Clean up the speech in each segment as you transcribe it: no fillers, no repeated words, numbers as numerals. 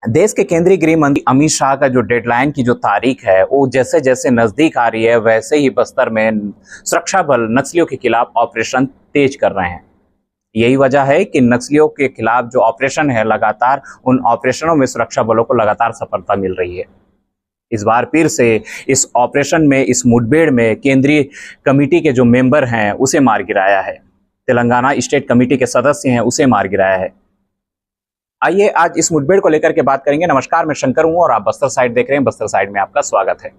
देश के केंद्रीय गृह मंत्री अमित शाह का जो डेडलाइन की जो तारीख है वो जैसे जैसे नजदीक आ रही है, वैसे ही बस्तर में सुरक्षा बल नक्सलियों के खिलाफ ऑपरेशन तेज कर रहे हैं। यही वजह है कि नक्सलियों के खिलाफ जो ऑपरेशन है, लगातार उन ऑपरेशनों में सुरक्षा बलों को लगातार सफलता मिल रही है। इस बार फिर से इस ऑपरेशन में, इस मुठभेड़ में केंद्रीय कमेटी के जो मेंबर हैं उसे मार गिराया है। तेलंगाना स्टेट कमेटी के सदस्य हैं उसे मार गिराया है। आइए आज इस मुठभेड़ को लेकर के बात करेंगे। नमस्कार, मैं शंकर हूं और आप बस्तर साइड देख रहे हैं। बस्तर साइड में आपका स्वागत है।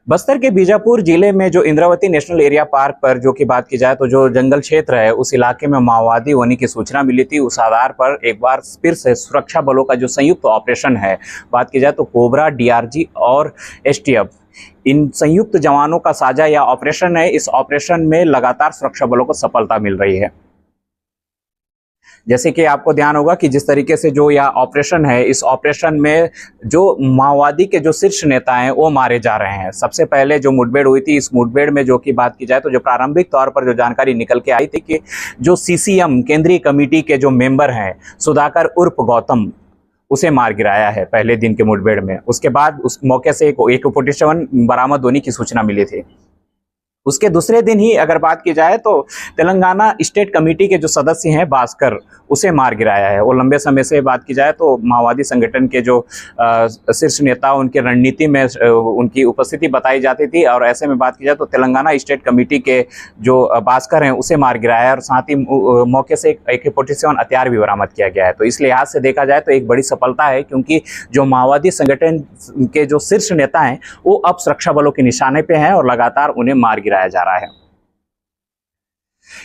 बस्तर के बीजापुर जिले में जो इंद्रावती नेशनल एरिया पार्क पर जो की बात की जाए तो जो जंगल क्षेत्र है उस इलाके में माओवादी होने की सूचना मिली थी। उस आधार पर एक बार फिर से सुरक्षा बलों का जो संयुक्त ऑपरेशन है, बात की जाए तो कोबरा, डीआरजी और एसटीएफ, इन संयुक्त जवानों का साझा यह ऑपरेशन है। इस ऑपरेशन में लगातार सुरक्षा बलों को सफलता मिल रही है। जैसे कि आपको ध्यान होगा कि जिस तरीके से जो यह ऑपरेशन है, इस ऑपरेशन में जो माओवादी के जो शीर्ष नेता हैं वो मारे जा रहे हैं। सबसे पहले जो मुठभेड़ हुई थी, इस मुठभेड़ में जो की बात की जाए तो जो प्रारंभिक तौर पर जो जानकारी निकल के आई थी कि जो सीसीएम केंद्रीय कमेटी के जो मेंबर हैं सुधाकर उर्फ गौतम, उसे मार गिराया है पहले दिन के मुठभेड़ में। उसके बाद उस मौके से एक AK-47 बरामद होने की सूचना मिली थी। उसके दूसरे दिन ही अगर बात की जाए तो तेलंगाना स्टेट कमेटी के जो सदस्य हैं भास्कर, उसे मार गिराया है। वो लंबे समय से बात की जाए तो माओवादी संगठन के जो शीर्ष नेता, उनकी रणनीति में उनकी उपस्थिति बताई जाती थी। और ऐसे में बात की जाए तो तेलंगाना स्टेट कमेटी के जो भास्कर हैं उसे मार गिराया है और साथ ही मौके से एक AK-47 हथियार भी बरामद किया गया है। तो इस लिहाज से देखा जाए तो एक बड़ी सफलता है, क्योंकि जो माओवादी संगठन के जो शीर्ष नेता हैं वो अब सुरक्षा बलों के निशाने पे हैं और लगातार उन्हें मार गिराया जा रहा है।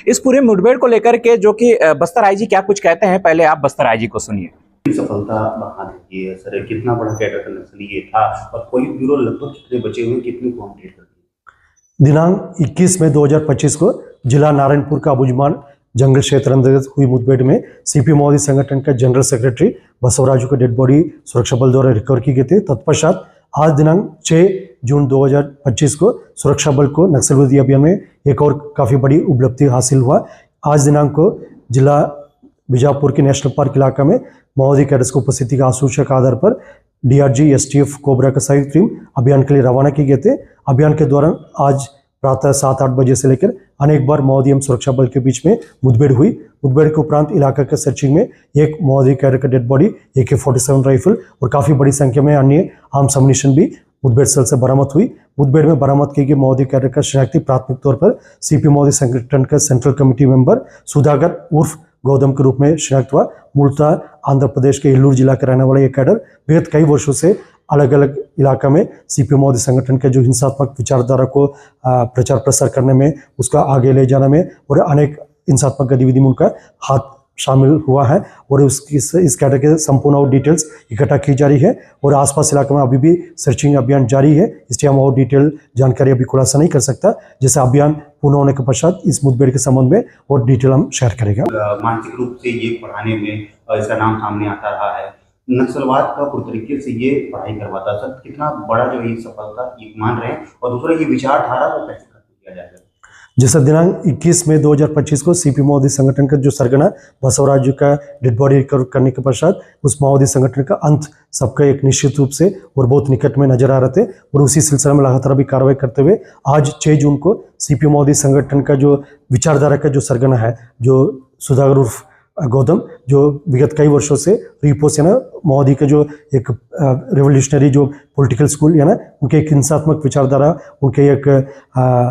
इस पूरे मुठभेड़ को लेकर के जो कि बस्तर आईजी क्या कुछ कहते हैं, पहले आप बस्तर आईजी को सुनिए। सफलता बढ़ा देती है सर, कितना बड़ा कैडर का नक्सली ये था और पुलिस ब्यूरो लगभग कितने बचे हुए, कितनी को अपडेट कर दी। दिनांक 21 मई 2025 को जिला नारायणपुर का अबुजमान जंगल क्षेत्र अंतर्गत हुई मुठभेड़ में सीपी माओवादी संगठन का जनरल सेक्रेटरी बसवराजू का डेड बॉडी सुरक्षा बल द्वारा रिकवर की गई थी। तत्पश्चात आज दिनांक 6 जून 2025 को सुरक्षा बल को नक्सल विरोधी अभियान में एक और काफ़ी बड़ी उपलब्धि हासिल हुआ। आज दिनांक को जिला बीजापुर के नेशनल पार्क इलाका में माओवादी कैडर्स की उपस्थिति का आसूचक के आधार पर डीआरजी, एसटीएफ, कोबरा का संयुक्त टीम अभियान के लिए रवाना की गए थे। अभियान के दौरान आज प्रातः 7-8 बजे से लेकर अनेक बार माओवादी एवं सुरक्षा बल के बीच में मुठभेड़ हुई। मुठभेड़ के उपरांत इलाका के सर्चिंग में एक माओवादी कैडर का डेड बॉडी, AK-47 राइफल और काफ़ी बड़ी संख्या में अन्य आर्म्स अम्युनिशन भी मुठभेड़ स्थल से बरामद हुई। मुठभेड़ में बरामद की गई माओवादी कैडर का शनाख्ती प्राथमिक तौर पर सीपी माओवादी संगठन का सेंट्रल कमेटी मेंबर सुधाकर उर्फ गौतम के रूप में शनाख्त हुआ। मूलतः आंध्र प्रदेश के इल्लूर जिला का रहने वाला यह कैडर विगत कई वर्षों से अलग अलग इलाका में सीपी माओवादी संगठन के जो हिंसात्मक विचारधारा को प्रचार प्रसार करने में, उसका आगे ले जाने में और अनेक हिंसात्मक गतिविधि में उनका हाथ शामिल हुआ है। और इस कैडर के संपूर्ण और डिटेल्स इकट्ठा की जा रही है और आसपास इलाके में अभी भी सर्चिंग अभियान जारी है, इसलिए हम और डिटेल जानकारी अभी खुलासा नहीं कर सकता। जैसे अभियान पूर्ण होने के पश्चात इस मुठभेड़ के संबंध में और डिटेल हम शेयर करेंगे। मानसिक रूप से ये पढ़ाने में इसका नाम सामने आता रहा है, नक्सलवाद का पूरी तरीके से ये पढ़ाई करवाता। सर कितना बड़ा जो ये सफलता ये मान रहे हैं, और दूसरा ये विचारधारा को कैसे खत्म किया जाएगा। जैसे दिनांक 21 मई 2025 को सीपी माओवादी संगठन का जो सरगना बसवराजू का डेड बॉडी रिकवर करने के पश्चात उस माओवादी संगठन का अंत सबका एक निश्चित रूप से और बहुत निकट में नजर आ रहे थे। और उसी सिलसिले में लगातार भी कार्रवाई करते हुए आज 6 जून को सीपी माओवादी संगठन का जो विचारधारा का जो सरगना है, जो सुधाकर उर्फ गौतम, जो विगत कई वर्षों से रिपोस है ना माओवादी का जो एक रेवोल्यूशनरी जो पॉलिटिकल स्कूल है ना, उनके एक हिंसात्मक विचारधारा, उनके एक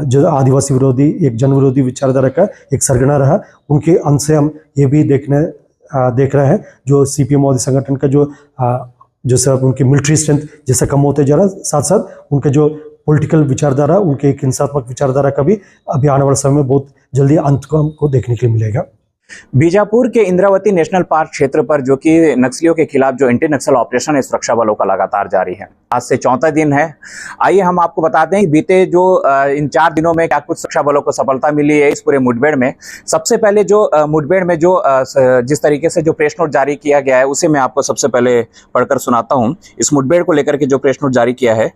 जो आदिवासी विरोधी, एक जन विरोधी विचारधारा का एक सरगना रहा। उनके अंत से हम ये भी देख रहे हैं जो सीपी माओवादी संगठन का जो सब उनकी मिलिट्री स्ट्रेंथ जैसा कम होते जा रहा है, साथ साथ उनके जो पॉलिटिकल विचारधारा, उनके एक हिंसात्मक विचारधारा का भी अभी आने वाले समय में बहुत जल्दी अंत को हमको देखने के लिए मिलेगा। बीजापुर के इंद्रावती नेशनल पार्क क्षेत्र पर जो कि नक्सलियों के खिलाफ जो एंटी नक्सल ऑपरेशन है सुरक्षा बलों का लगातार जारी है। आज से 4था दिन है। आइए हम आपको बताते हैं कि बीते जो इन 4 दिनों में क्या कुछ सुरक्षा बलों को सफलता मिली है इस पूरे मुठभेड़ में। सबसे पहले जो मुठभेड़ में जो जिस तरीके से जो प्रेस नोट जारी किया गया है उसे मैं आपको सबसे पहले पढ़कर सुनाता हूँ। इस मुठभेड़ को लेकर के जो प्रेस नोट जारी किया है,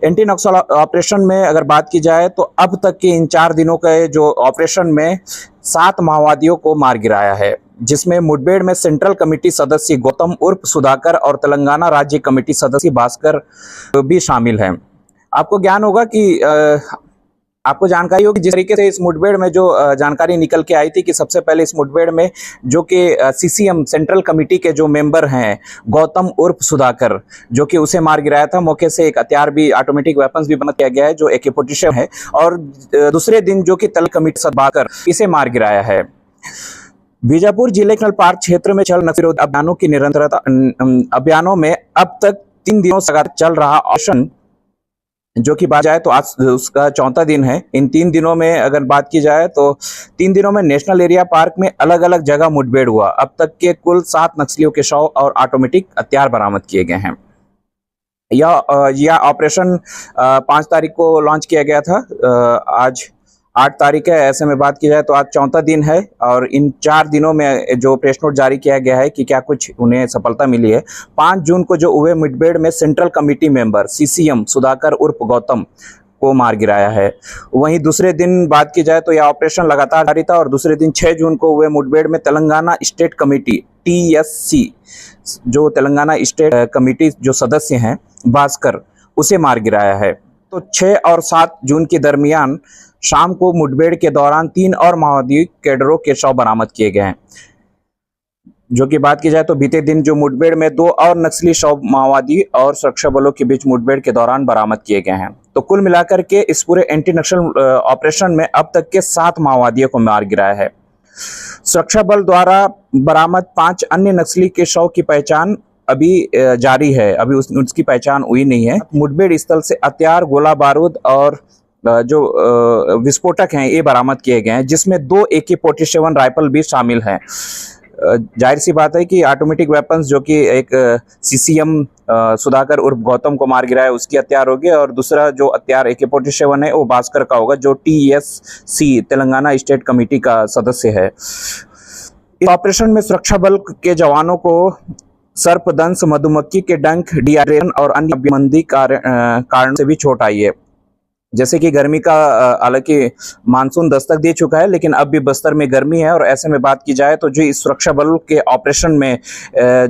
एंटी नक्सल ऑपरेशन में अगर बात की जाए तो अब तक के इन 4 दिनों के जो ऑपरेशन में 7 माओवादियों को मार गिराया है, जिसमें मुठभेड़ में सेंट्रल कमेटी सदस्य गौतम उर्फ सुधाकर और तेलंगाना राज्य कमेटी सदस्य भास्कर भी शामिल हैं। आपको ज्ञान होगा कि आपको जानकारी होगी जिस तरीके से इस मुठभेड़ में जो जानकारी निकल के आई थी कि सबसे पहले इस मुठभेड़ में जो कि सीसीएम सेंट्रल कमेटी के जो मेंबर हैं गौतम उर्फ सुधाकर जो कि उसे मार गिराया था। मौके से एक हथियार भी ऑटोमेटिक वेपन्स भी बरामद किया गया है जो AK-47 है, और दूसरे दिन जो कि तल कमेटी सदस्य इसे मार गिराया है। बीजापुर जिले के पार्क क्षेत्र में चल नक्सल विरोधी अभियानों की निरंतरता अभियानों में अब तक 3 दिनों से चल रहा ऑपरेशन जो कि बात जाए तो आज उसका 4था दिन है। इन 3 दिनों में अगर बात की जाए तो 3 दिनों में नेशनल एरिया पार्क में अलग अलग जगह मुठभेड़ हुआ। अब तक के कुल 7 नक्सलियों के शव और ऑटोमेटिक हथियार बरामद किए गए हैं। यह ऑपरेशन 5 तारीख को लॉन्च किया गया था। आज 8 तारीख है। ऐसे में बात की जाए तो आज 4था दिन है और इन 4 दिनों में जो प्रेस नोट जारी किया गया है कि क्या कुछ उन्हें सफलता मिली है। 5 जून को जो हुए मुठभेड़ में central committee member CCM Sudhakar उर्फ गौतम को मार गिराया है। वहीं दूसरे दिन बात की जाए तो यह ऑपरेशन लगातार जारी था और दूसरे दिन 6 जून को हुए मुठभेड़ में तेलंगाना स्टेट कमेटी TSC जो तेलंगाना स्टेट कमेटी जो सदस्य हैं भास्कर उसे मार गिराया है। तो 6 और 7 जून के दरमियान शाम को मुठभेड़ के दौरान 3 और माओवादी कैडरों के शव बरामद किए गए हैं। जो कि बात की जाए तो बीते दिन जो मुठभेड़ में 2 और नक्सली शव माओवादी और सुरक्षा बलों के बीच मुठभेड़ के दौरान बरामद किए गए हैं। तो कुल मिलाकर के इस पूरे एंटी नक्सल ऑपरेशन में अब तक के 7 माओवादियों को मार गिराया है। सुरक्षा बल द्वारा बरामद 5 अन्य नक्सली के शव की पहचान अभी जारी है, अभी उसकी पहचान हुई नहीं है। मुठभेड़ स्थल से हथियार, गोला बारूद और जो विस्फोटक हैं ये बरामद किए गए हैं, जिसमें 2 AK-47 राइफल भी शामिल हैं। जाहिर सी बात है कि ऑटोमेटिक वेपन्स जो कि एक सीसीएम सुधाकर उर्फ गौतम को मार गिराया उसकी हथियार होगी और दूसरा जो हथियार AK-47 है वो भास्कर का होगा जो TSC तेलंगाना स्टेट कमेटी का सदस्य है। इस ऑपरेशन में सुरक्षा बल के जवानों को सर्पदंश, मधुमक्खी के डंक, डिहाइड्रेशन और अन्य मंदी कारण से भी चोट आई है। जैसे कि गर्मी का हालांकि मानसून दस्तक दे चुका है लेकिन अब भी बस्तर में गर्मी है और ऐसे में बात की जाए तो जो इस सुरक्षा बल के ऑपरेशन में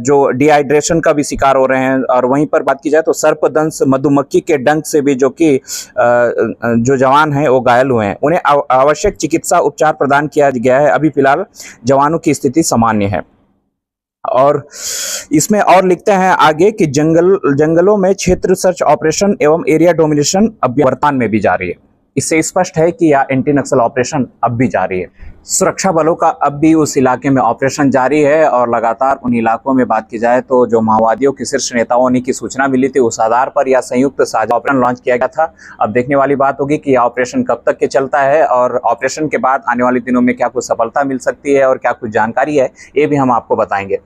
जो डिहाइड्रेशन का भी शिकार हो रहे हैं और वहीं पर बात की जाए तो सर्पदंश, मधुमक्खी के डंक से भी जो कि जो जवान हैं वो घायल हुए हैं। उन्हें आवश्यक चिकित्सा उपचार प्रदान किया गया है। अभी फिलहाल जवानों की स्थिति सामान्य है। और इसमें और लिखते हैं आगे कि जंगलों में क्षेत्र सर्च ऑपरेशन एवं एरिया डोमिनेशन अभियान वर्तमान में भी जारी है। इससे स्पष्ट है कि यह एंटी नक्सल ऑपरेशन अब भी जारी है। सुरक्षा बलों का अब भी उस इलाके में ऑपरेशन जारी है और लगातार उन इलाकों में बात की जाए तो जो माओवादियों के शीर्ष नेताओं ने की सूचना मिली थी उस आधार पर यह संयुक्त साझा ऑपरेशन लॉन्च किया गया था। अब देखने वाली बात होगी कि यह ऑपरेशन कब तक के चलता है और ऑपरेशन के बाद आने वाले दिनों में क्या कुछ सफलता मिल सकती है और क्या कुछ जानकारी है ये भी हम आपको बताएंगे।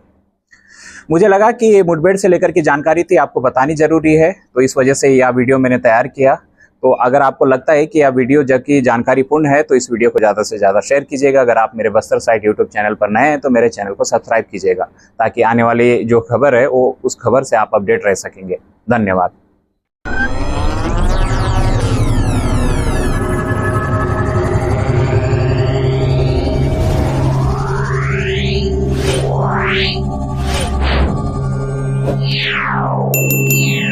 मुझे लगा कि ये मुठभेड़ से लेकर की जानकारी थी आपको बतानी जरूरी है, तो इस वजह से यह वीडियो मैंने तैयार किया। तो अगर आपको लगता है कि यह वीडियो जब की जानकारीपूर्ण है तो इस वीडियो को ज़्यादा से ज़्यादा शेयर कीजिएगा। अगर आप मेरे बस्तर साइट यूट्यूब चैनल पर नए हैं तो मेरे चैनल को सब्सक्राइब कीजिएगा ताकि आने वाली जो खबर है वो उस खबर से आप अपडेट रह सकेंगे। धन्यवाद। Yeah.